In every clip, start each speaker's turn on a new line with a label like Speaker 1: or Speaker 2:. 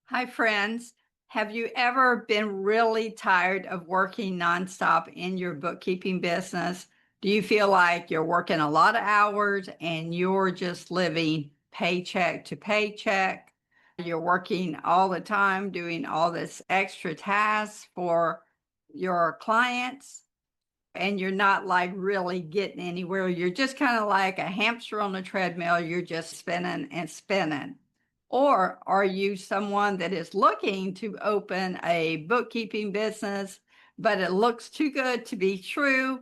Speaker 1: Hi, friends. Have you ever been really tired of working nonstop in your bookkeeping business? Do you feel like you're working a lot of hours and you're just living paycheck to paycheck? You're working all the time, doing all this extra tasks for your clients, and you're not like really getting anywhere. You're just kind of like a hamster on a treadmill. You're just spinning and spinning. Or are you someone that is looking to open a bookkeeping business, but it looks too good to be true?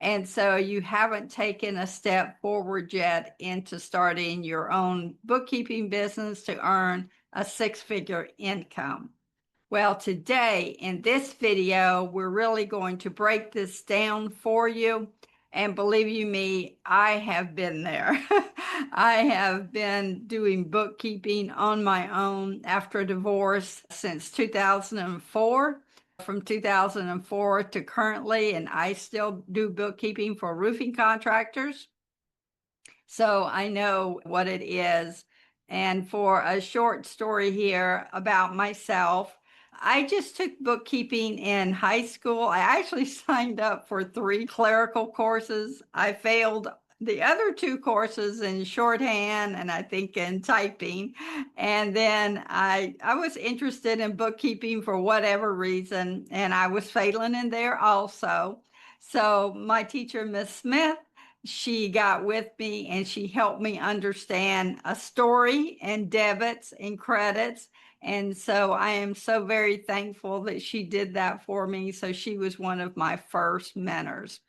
Speaker 1: And so you haven't taken a step forward yet into starting your own bookkeeping business to earn a six-figure income. Well, today in this video, we're really going to break this down for you. And believe you me, I have been there. I have been doing bookkeeping on my own after a divorce since 2004, from 2004 to currently, and I still do bookkeeping for roofing contractors. So I know what it is. And for a short story here about myself, I just took bookkeeping in high school. I actually signed up for three clerical courses. I failed the other two courses in shorthand and I think in typing. And then I was interested in bookkeeping for whatever reason, and I was failing in there also. So my teacher, Miss Smith, she got with me and she helped me understand a story and debits and credits. And so I am so very thankful that she did that for me. So she was one of my first mentors.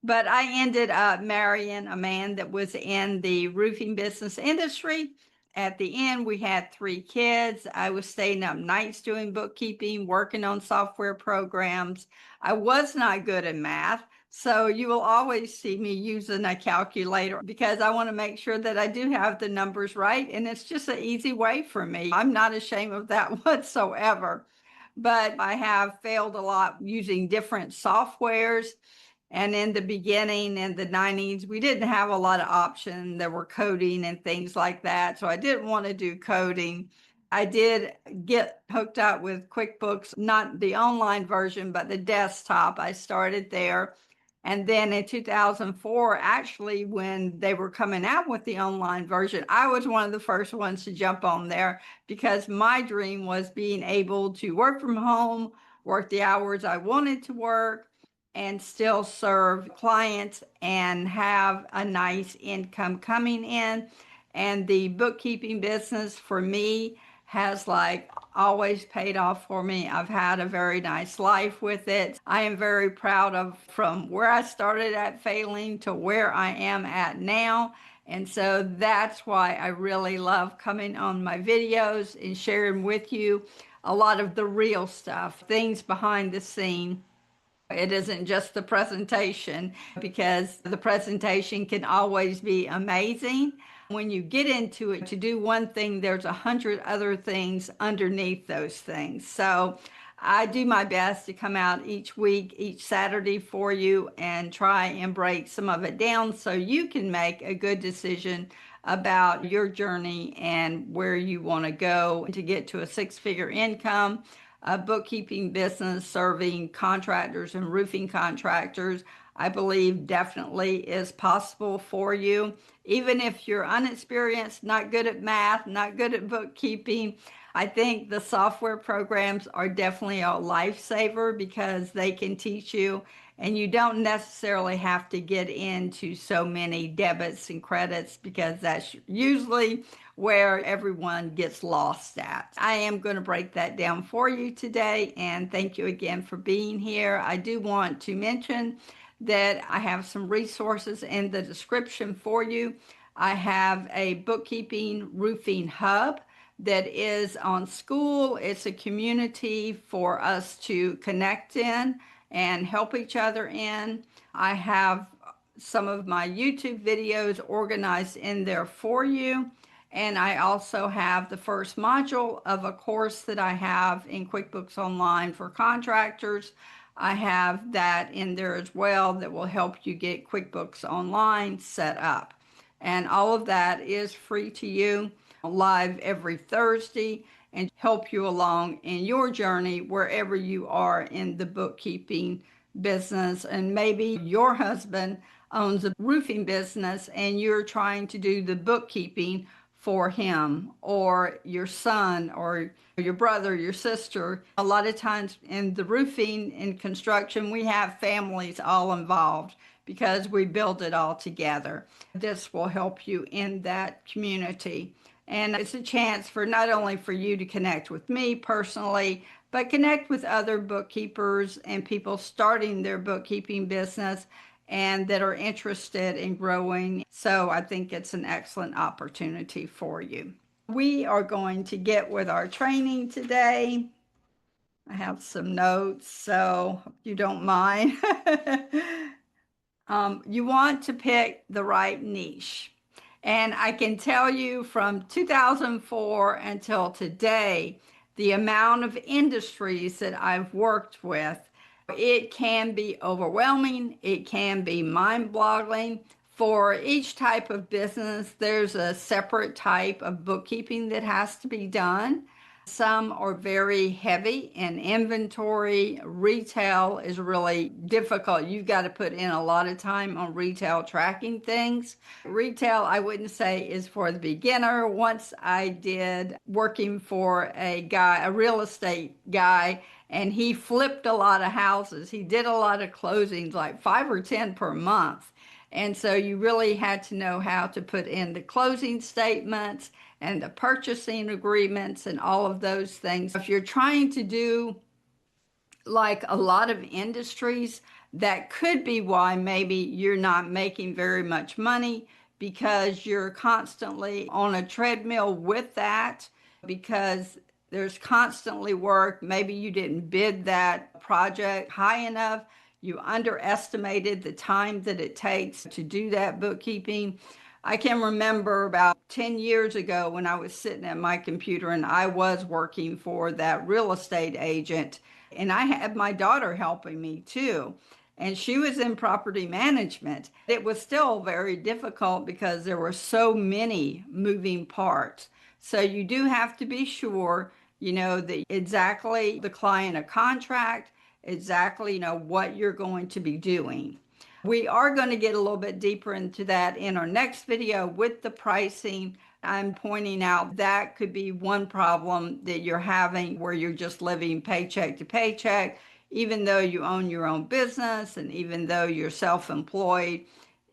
Speaker 1: But I ended up marrying a man that was in the roofing business industry. At the end, we had three kids. I was staying up nights doing bookkeeping, working on software programs. I was not good at math. So you will always see me using a calculator because I want to make sure that I do have the numbers right. And it's just an easy way for me. I'm not ashamed of that whatsoever. But I have failed a lot using different softwares. And in the beginning, in the 90s, we didn't have a lot of options. There were coding and things like that. So I didn't want to do coding. I did get hooked up with QuickBooks, not the online version, but the desktop. I started there. And then in 2004, actually, when they were coming out with the online version, I was one of the first ones to jump on there because my dream was being able to work from home, work the hours I wanted to work, and still serve clients and have a nice income coming in. And the bookkeeping business for me has like always paid off for me. I've had a very nice life with it. I am very proud of from where I started at failing to where I am at now. And so that's why I really love coming on my videos and sharing with you a lot of the real stuff, things behind the scene. It isn't just the presentation, because the presentation can always be amazing. When you get into it to do one thing, there's 100 other things underneath those things. So I do my best to come out each week, each Saturday for you and try and break some of it down so you can make a good decision about your journey and where you want to go to get to a six-figure income. A bookkeeping business serving contractors and roofing contractors, I believe definitely is possible for you. Even if you're unexperienced, not good at math, not good at bookkeeping, I think the software programs are definitely a lifesaver because they can teach you, and you don't necessarily have to get into so many debits and credits because that's usually where everyone gets lost at. I am going to break that down for you today, and thank you again for being here. I do want to mention that I have some resources in the description for you. I have a bookkeeping roofing hub that is on School. It's a community for us to connect in and help each other in. I have some of my YouTube videos organized in there for you. And I also have the first module of a course that I have in QuickBooks Online for contractors. I have that in there as well that will help you get QuickBooks Online set up. And all of that is free to you, live every Thursday. and help you along in your journey wherever you are in the bookkeeping business. And maybe your husband owns a roofing business and you're trying to do the bookkeeping for him, or your son, or your brother, your sister. A lot of times in the roofing and construction, we have families all involved because we build it all together. This will help you in that community. And it's a chance for not only for you to connect with me personally, but connect with other bookkeepers and people starting their bookkeeping business and that are interested in growing. So I think it's an excellent opportunity for you. We are going to get with our training today. I have some notes, so if you don't mind. You want to pick the right niche. And I can tell you from 2004 until today, the amount of industries that I've worked with, it can be overwhelming. It can be mind-boggling. For each type of business, there's a separate type of bookkeeping that has to be done. Some are very heavy in inventory. Retail is really difficult. You've got to put in a lot of time on retail tracking things. Retail, I wouldn't say is for the beginner. Once I did working for a guy, a real estate guy, and he flipped a lot of houses. He did a lot of closings, like 5 or 10 per month. And so you really had to know how to put in the closing statements and the purchasing agreements and all of those things. If you're trying to do like a lot of industries, that could be why maybe you're not making very much money, because you're constantly on a treadmill with that, because there's constantly work. Maybe you didn't bid that project high enough. You underestimated the time that it takes to do that bookkeeping. I can remember about 10 years ago when I was sitting at my computer and I was working for that real estate agent, and I had my daughter helping me too. And she was in property management. It was still very difficult because there were so many moving parts. So you do have to be sure, that exactly the client a contract, exactly, what you're going to be doing. We are going to get a little bit deeper into that in our next video with the pricing. I'm pointing out that could be one problem that you're having, where you're just living paycheck to paycheck, even though you own your own business and even though you're self-employed.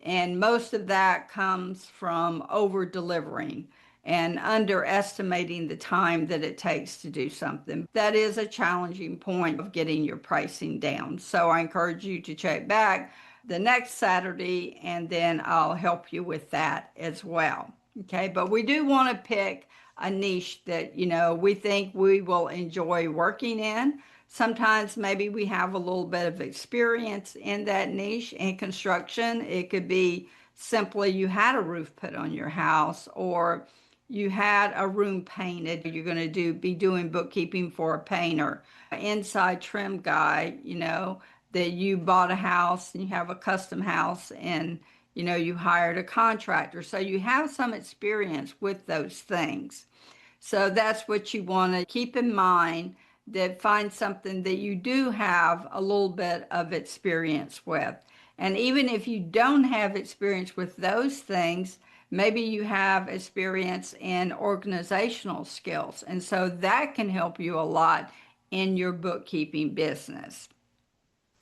Speaker 1: And most of that comes from over delivering and underestimating the time that it takes to do something. That is a challenging point of getting your pricing down. So I encourage you to check back the next Saturday, and then I'll help you with that as well. Okay, but we do want to pick a niche that, we think we will enjoy working in. Sometimes maybe we have a little bit of experience in that niche. In construction, it could be simply you had a roof put on your house, or you had a room painted. You're going to be doing bookkeeping for a painter, an inside trim guy, that you bought a house and you have a custom house, and you hired a contractor. So you have some experience with those things. So that's what you want to keep in mind, that find something that you do have a little bit of experience with. And even if you don't have experience with those things, maybe you have experience in organizational skills. And so that can help you a lot in your bookkeeping business.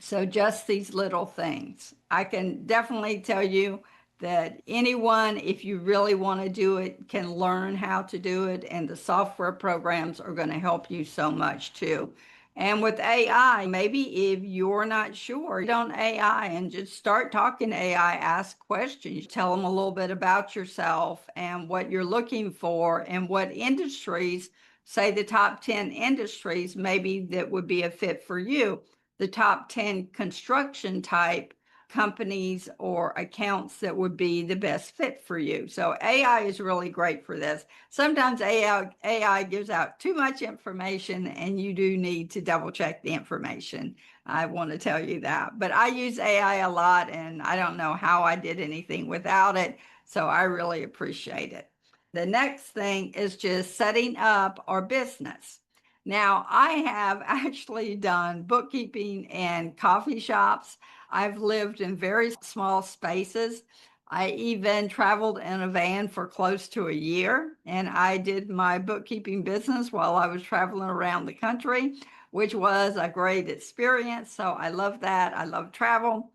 Speaker 1: So just these little things. I can definitely tell you that anyone, if you really want to do it, can learn how to do it. And the software programs are going to help you so much too. And with AI, maybe if you're not sure, get on AI and just start talking to AI, ask questions, tell them a little bit about yourself and what you're looking for and what industries, say the top 10 industries, maybe that would be a fit for you. The top 10 construction type companies or accounts that would be the best fit for you. So AI is really great for this. Sometimes AI gives out too much information and you do need to double check the information. I want to tell you that. But I use AI a lot and I don't know how I did anything without it. So I really appreciate it. The next thing is just setting up our business. Now, I have actually done bookkeeping in coffee shops. I've lived in very small spaces. I even traveled in a van for close to a year, and I did my bookkeeping business while I was traveling around the country, which was a great experience. So I love that. I love travel.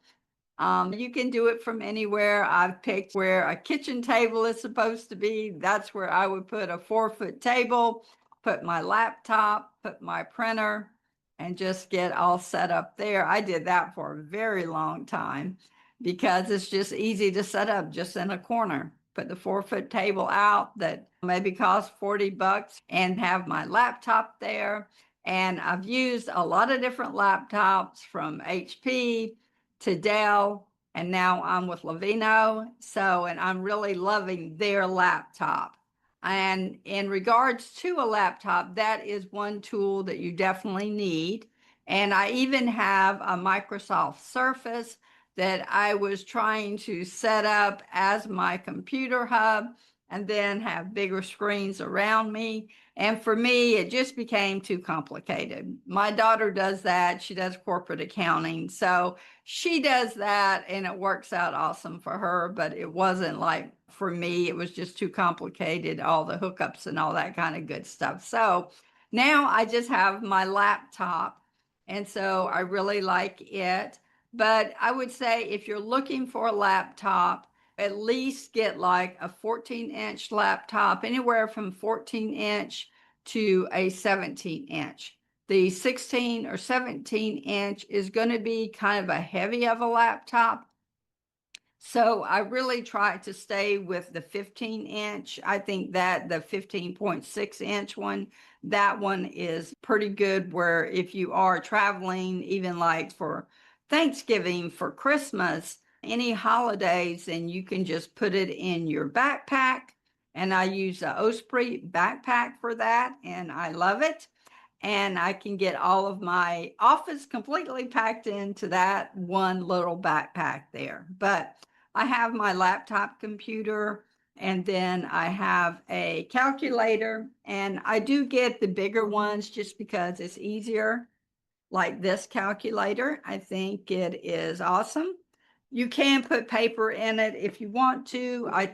Speaker 1: You can do it from anywhere. I've picked where a kitchen table is supposed to be. That's where I would put a 4-foot table, put my laptop, put my printer, and just get all set up there. I did that for a very long time because it's just easy to set up just in a corner. Put the 4-foot table out that maybe costs $40 and have my laptop there. And I've used a lot of different laptops from HP to Dell, and now I'm with Lavino. So, and I'm really loving their laptop. And in regards to a laptop, that is one tool that you definitely need. And I even have a Microsoft Surface that I was trying to set up as my computer hub and then have bigger screens around me. And for me, it just became too complicated. My daughter does that. She does corporate accounting. So she does that and it works out awesome for her, but it wasn't like for me, it was just too complicated, all the hookups and all that kind of good stuff. So now I just have my laptop. And so I really like it. But I would say if you're looking for a laptop, at least get like a 14-inch laptop, anywhere from 14-inch to a 17-inch. The 16 or 17-inch is going to be kind of a heavy of a laptop. So I really try to stay with the 15-inch. I think that the 15.6-inch one, that one is pretty good where if you are traveling, even like for Thanksgiving, for Christmas, any holidays, then you can just put it in your backpack. And I use the Osprey backpack for that, and I love it. And I can get all of my office completely packed into that one little backpack there. But I have my laptop computer, and then I have a calculator, and I do get the bigger ones just because it's easier, like this calculator. I think it is awesome. You can put paper in it if you want to. I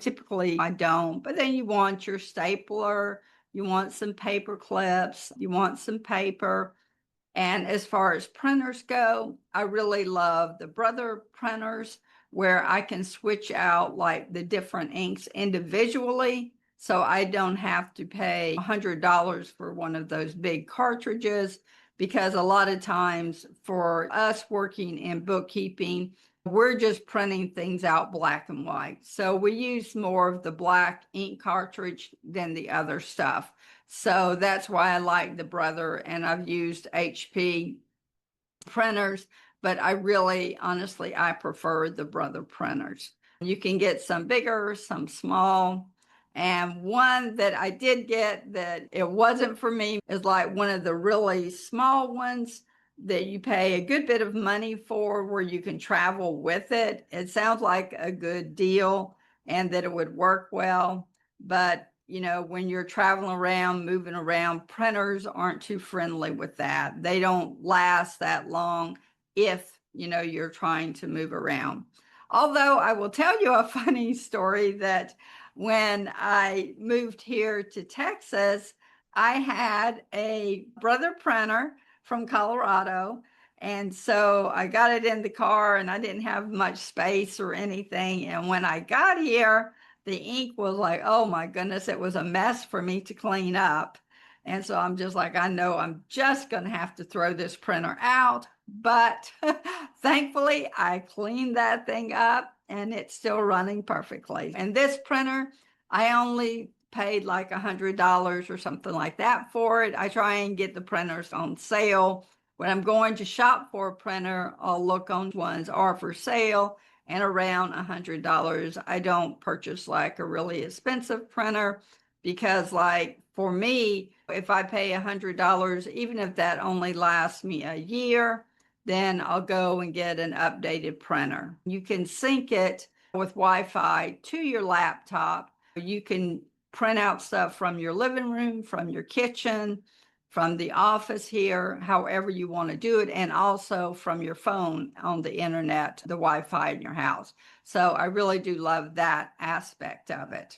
Speaker 1: don't, but then you want your stapler, you want some paper clips, you want some paper. And as far as printers go, I really love the Brother printers where I can switch out like the different inks individually. So I don't have to pay $100 for one of those big cartridges, because a lot of times for us working in bookkeeping, we're just printing things out black and white. So we use more of the black ink cartridge than the other stuff. So that's why I like the Brother, and I've used HP printers, but I really, honestly, I prefer the Brother printers. You can get some bigger, some small. And one that I did get that it wasn't for me is like one of the really small ones that you pay a good bit of money for, where you can travel with it. It sounds like a good deal and that it would work well. But when you're traveling around, moving around, printers aren't too friendly with that. They don't last that long if, you're trying to move around. Although I will tell you a funny story that when I moved here to Texas, I had a Brother printer from Colorado. And so I got it in the car and I didn't have much space or anything. And when I got here, the ink was like, oh my goodness, it was a mess for me to clean up. And so I'm just like, I know I'm just going to have to throw this printer out. But thankfully, I cleaned that thing up and it's still running perfectly. And this printer, I only paid like $100 or something like that for it. I try and get the printers on sale. When I'm going to shop for a printer, I'll look on ones are for sale and around $100. I don't purchase like a really expensive printer, because like for me, if I pay $100, even if that only lasts me a year, then I'll go and get an updated printer. You can sync it with Wi-Fi to your laptop. You can print out stuff from your living room, from your kitchen, from the office here, however you want to do it, and also from your phone on the internet, the Wi-Fi in your house. So I really do love that aspect of it.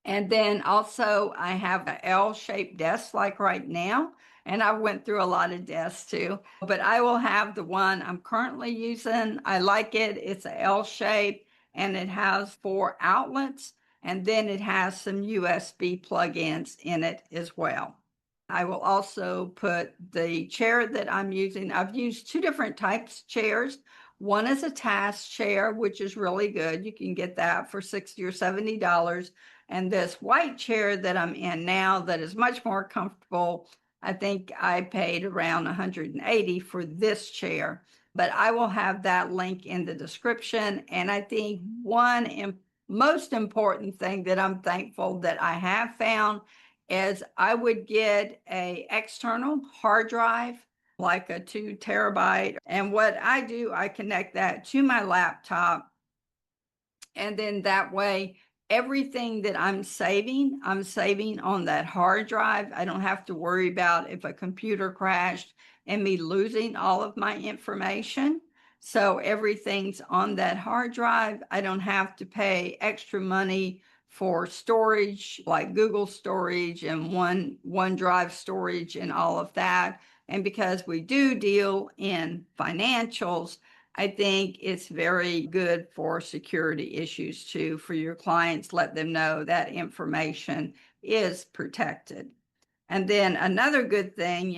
Speaker 1: And then also I have an L-shaped desk like right now, and I went through a lot of desks too, but I will have the one I'm currently using. I like it. It's a L shape and it has 4 outlets, and then it has some USB plug-ins in it as well. I will also put the chair that I'm using. I've used 2 different types of chairs. One is a task chair, which is really good. You can get that for $60 or $70. And this white chair that I'm in now that is much more comfortable, I think I paid around $180 for this chair. But I will have that link in the description. And I think one most important thing that I'm thankful that I have found is I would get a external hard drive, like a 2 terabyte. And what I do, I connect that to my laptop. And then that way, everything that I'm saving on that hard drive. I don't have to worry about if a computer crashed and me losing all of my information. So everything's on that hard drive. I don't have to pay extra money for storage like Google storage and OneDrive storage and all of that. And because we do deal in financials, I think it's very good for security issues too, for your clients. Let them know that information is protected. And then another good thing,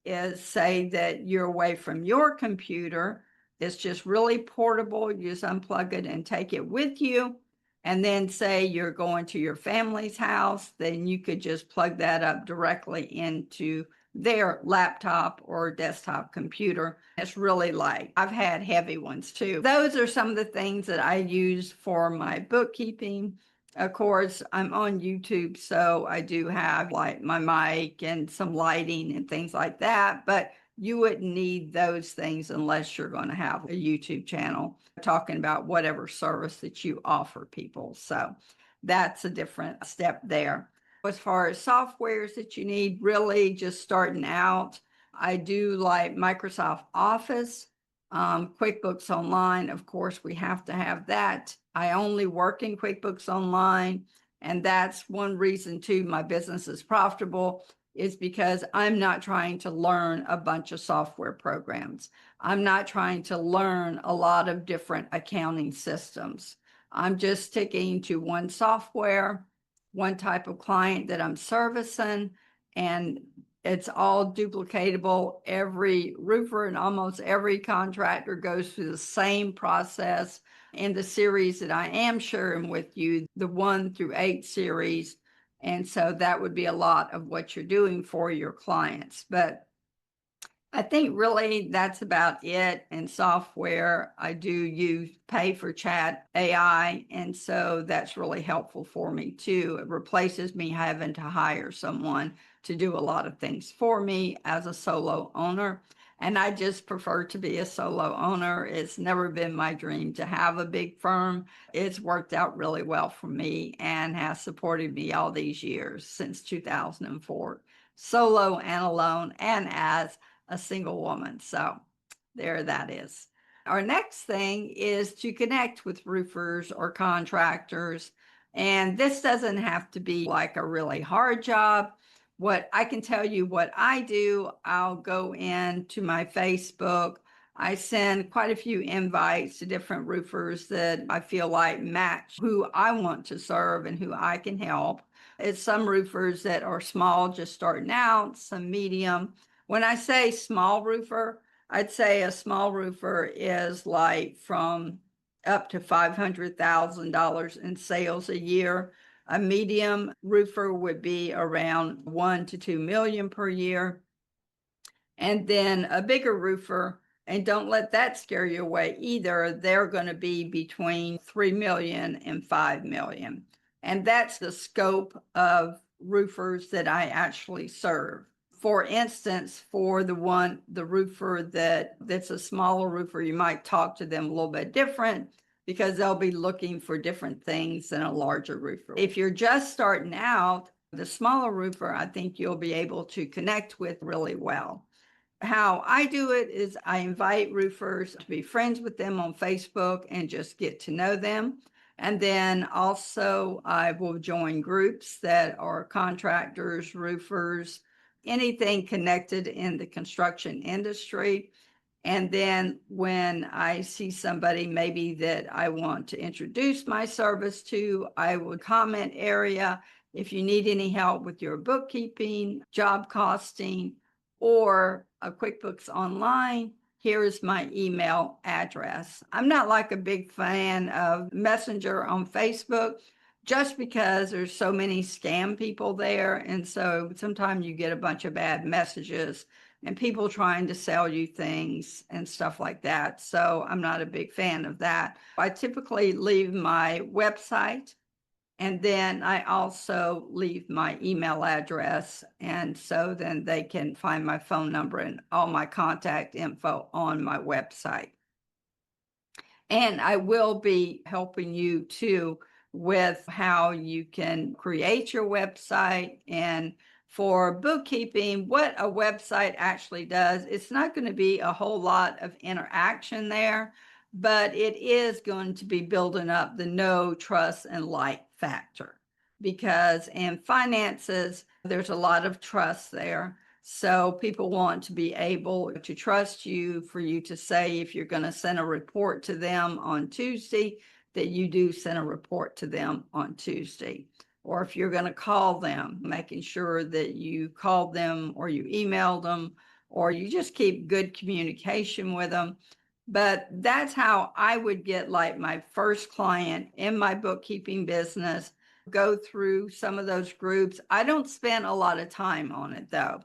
Speaker 1: is say that you're away from your computer. It's just really portable. You just unplug it and take it with you. And then say you're going to your family's house, then you could just plug that up directly into their laptop or desktop computer. It's really light. I've had heavy ones too. Those are some of the things that I use for my bookkeeping. Of course, I'm on YouTube, so I do have like my mic and some lighting and things like that, but you wouldn't need those things unless you're going to have a YouTube channel talking about whatever service that you offer people. So that's a different step there. As far as softwares that you need, really just starting out, I do like Microsoft Office, QuickBooks Online. Of course, we have to have that. I only work in QuickBooks Online, and that's one reason too my business is profitable, is because I'm not trying to learn a bunch of software programs. I'm not trying to learn a lot of different accounting systems. I'm just sticking to one software, one type of client that I'm servicing, and it's all duplicatable. Every roofer and almost every contractor goes through the same process. In the series that I am sharing with you, the 1 through 8 series. And so that would be a lot of what you're doing for your clients. But I think really that's about it. In software, I do pay for chat AI. And so that's really helpful for me too. It replaces me having to hire someone to do a lot of things for me as a solo owner. And I just prefer to be a solo owner. It's never been my dream to have a big firm. It's worked out really well for me and has supported me all these years since 2004, solo and alone and as a single woman. So there that is. Our next thing is to connect with roofers or contractors. And this doesn't have to be like a really hard job. What I can tell you what I do, I'll go into my Facebook. I send quite a few invites to different roofers that I feel like match who I want to serve and who I can help. It's some roofers that are small, just starting out, some medium. When I say small roofer, I'd say a small roofer is like from up to $500,000 in sales a year. A medium roofer would be around 1 to 2 million per year. And then a bigger roofer, and don't let that scare you away either, they're going to be between 3 million and 5 million. And that's the scope of roofers that I actually serve. For instance, for the roofer that's a smaller roofer, you might talk to them a little bit different because they'll be looking for different things than a larger roofer. If you're just starting out, the smaller roofer, I think you'll be able to connect with really well. How I do it is I invite roofers to be friends with them on Facebook and just get to know them. And then also I will join groups that are contractors, roofers, anything connected in the construction industry. And then when I see somebody maybe that I want to introduce my service to, I would comment area. If you need any help with your bookkeeping, job costing, or a QuickBooks Online, here is my email address. I'm not like a big fan of Messenger on Facebook just because there's so many scam people there. And so sometimes you get a bunch of bad messages and people trying to sell you things and stuff like that. So I'm not a big fan of that. I typically leave my website, and then I also leave my email address. And so then they can find my phone number and all my contact info on my website. And I will be helping you too with how you can create your website. And for bookkeeping, what a website actually does, it's not going to be a whole lot of interaction there, but it is going to be building up the know, trust, and like factor. Because in finances, there's a lot of trust there. So people want to be able to trust you for you to say if you're going to send a report to them on Tuesday, that you do send a report to them on Tuesday. Or if you're going to call them, making sure that you called them or you emailed them or you just keep good communication with them. But that's how I would get like my first client in my bookkeeping business, go through some of those groups. I don't spend a lot of time on it though.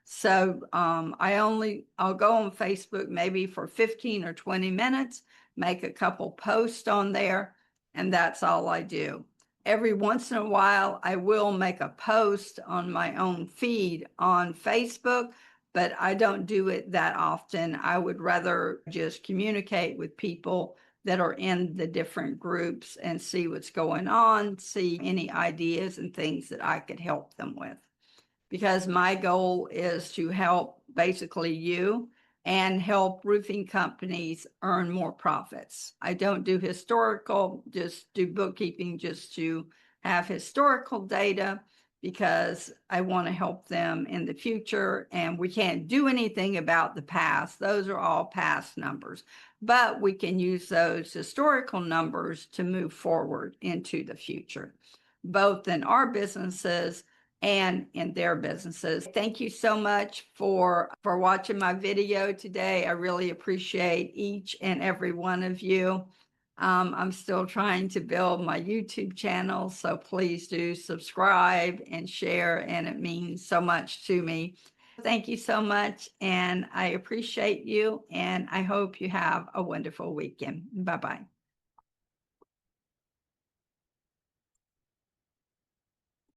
Speaker 1: So I'll go on Facebook maybe for 15 or 20 minutes, make a couple posts on there, and that's all I do. Every once in a while, I will make a post on my own feed on Facebook, but I don't do it that often. I would rather just communicate with people that are in the different groups and see what's going on, see any ideas and things that I could help them with. Because my goal is to help basically you and help roofing companies earn more profits. I don't do historical, just do bookkeeping just to have historical data because I want to help them in the future. And we can't do anything about the past. Those are all past numbers, but we can use those historical numbers to move forward into the future, both in our businesses and in their businesses. Thank you so much for watching my video today. I really appreciate each and every one of you. I'm still trying to build my YouTube channel, so please do subscribe and share, and it means so much to me. Thank you so much, and I appreciate you, and I hope you have a wonderful weekend. Bye-bye.